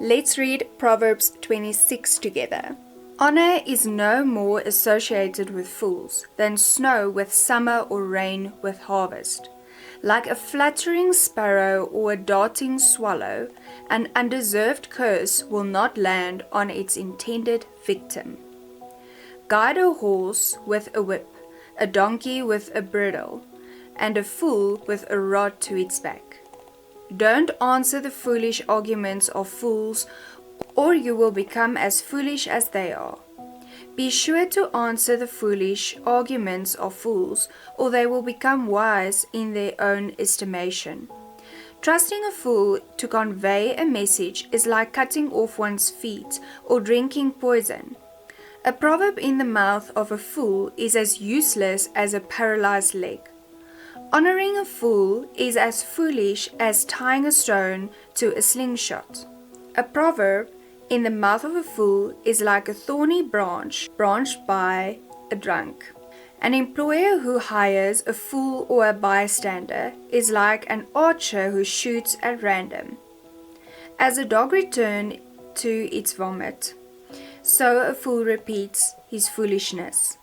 Let's read Proverbs 26 together. Honor is no more associated with fools than snow with summer or rain with harvest. Like a fluttering sparrow or a darting swallow, an undeserved curse will not land on its intended victim. Guide a horse with a whip, a donkey with a bridle, and a fool with a rod to its back. Don't answer the foolish arguments of fools, or you will become as foolish as they are. Be sure to answer the foolish arguments of fools, or they will become wise in their own estimation. Trusting a fool to convey a message is like cutting off one's feet or drinking poison. A proverb in the mouth of a fool is as useless as a paralyzed leg. Honoring a fool is as foolish as tying a stone to a slingshot. A proverb in the mouth of a fool is like a thorny branch branched by a drunk. An employer who hires a fool or a bystander is like an archer who shoots at random. As a dog returns to its vomit, so a fool repeats his foolishness.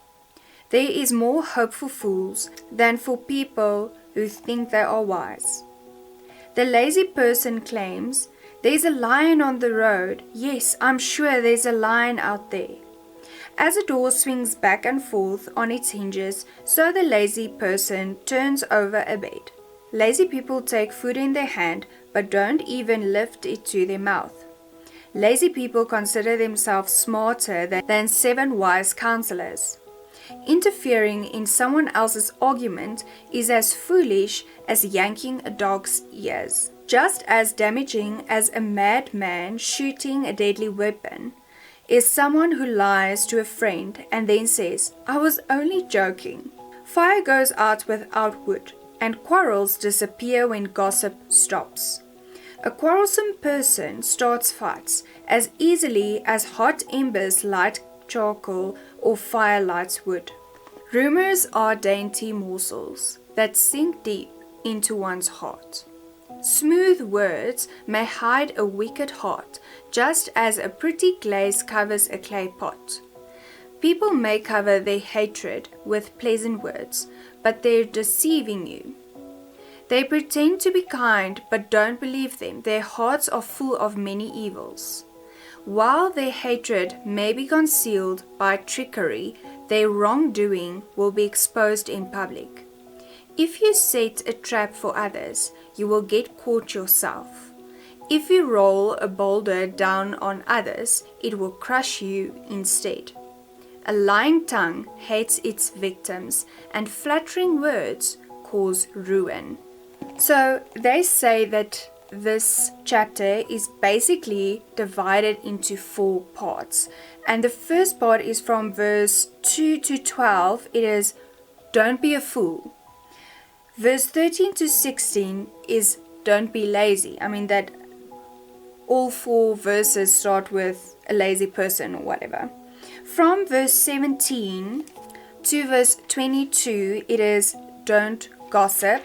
There is more hope for fools than for people who think they are wise. The lazy person claims, "There's a lion on the road. Yes, I'm sure there's a lion out there." As a door swings back and forth on its hinges, so the lazy person turns over a bed. Lazy people take food in their hand, but don't even lift it to their mouth. Lazy people consider themselves smarter than 7 wise counselors. Interfering in someone else's argument is as foolish as yanking a dog's ears. Just as damaging as a madman shooting a deadly weapon is someone who lies to a friend and then says, "I was only joking." Fire goes out without wood, and quarrels disappear when gossip stops. A quarrelsome person starts fights as easily as hot embers light charcoal or fire lights wood. Rumors are dainty morsels that sink deep into one's heart. Smooth words may hide a wicked heart, just as a pretty glaze covers a clay pot. People may cover their hatred with pleasant words, but they're deceiving you. They pretend to be kind, but don't believe them. Their hearts are full of many evils. While their hatred may be concealed by trickery, their wrongdoing will be exposed in public. If you set a trap for others, you will get caught yourself. If you roll a boulder down on others, it will crush you instead. A lying tongue hates its victims, and flattering words cause ruin. So they say that this chapter is basically divided into 4 parts. And the first part is from verse 2 to 12. It is, "Don't be a fool." Verse 13 to 16 is, "Don't be lazy." I mean that all 4 verses start with a lazy person or whatever. From verse 17 to verse 22, it is, "Don't gossip."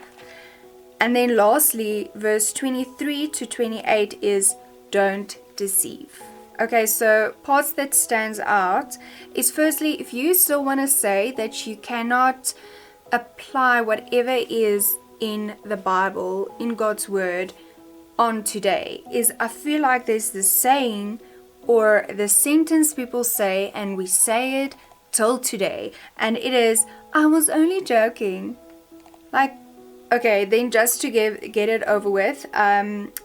And then lastly, verse 23 to 28 is, "Don't deceive." Okay, so parts that stands out is firstly, if you still want to say that you cannot apply whatever is in the Bible, in God's Word, on today, is I feel like there's this saying or the sentence people say and we say it till today, and it is, "I was only joking." Like, okay, then just to get it over with,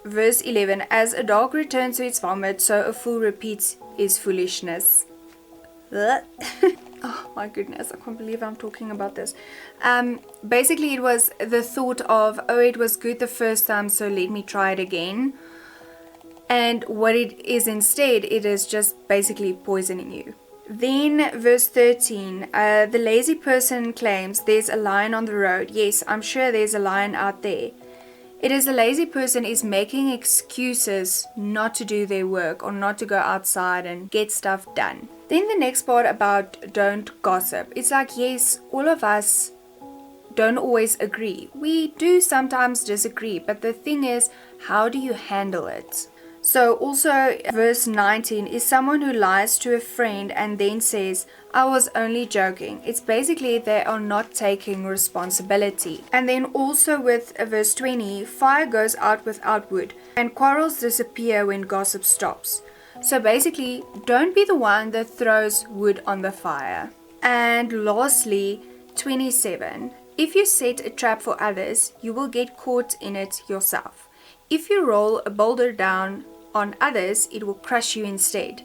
verse 11, "As a dog returns to its vomit, so a fool repeats his foolishness." Oh my goodness, I can't believe I'm talking about this. Basically, it was the thought of, oh, it was good the first time, so let me try it again. And what it is instead, it is just basically poisoning you. Then verse 13, the lazy person claims, "There's a lion on the road. Yes, I'm sure there's a lion out there." It is the lazy person is making excuses not to do their work or not to go outside and get stuff done. Then the next part about don't gossip. It's like, yes, all of us don't always agree. We do sometimes disagree, but the thing is, how do you handle it? So also verse 19 is someone who lies to a friend and then says, I was only joking. It's basically they are not taking responsibility. And then also with verse 20, fire goes out without wood and quarrels disappear when gossip stops. So basically, don't be the one that throws wood on the fire. And lastly, 27. If you set a trap for others, you will get caught in it yourself. If you roll a boulder down on others, it will crush you instead.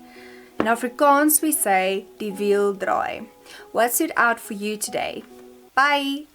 In Afrikaans we say, die wiel draai. What stood out for you today? Bye!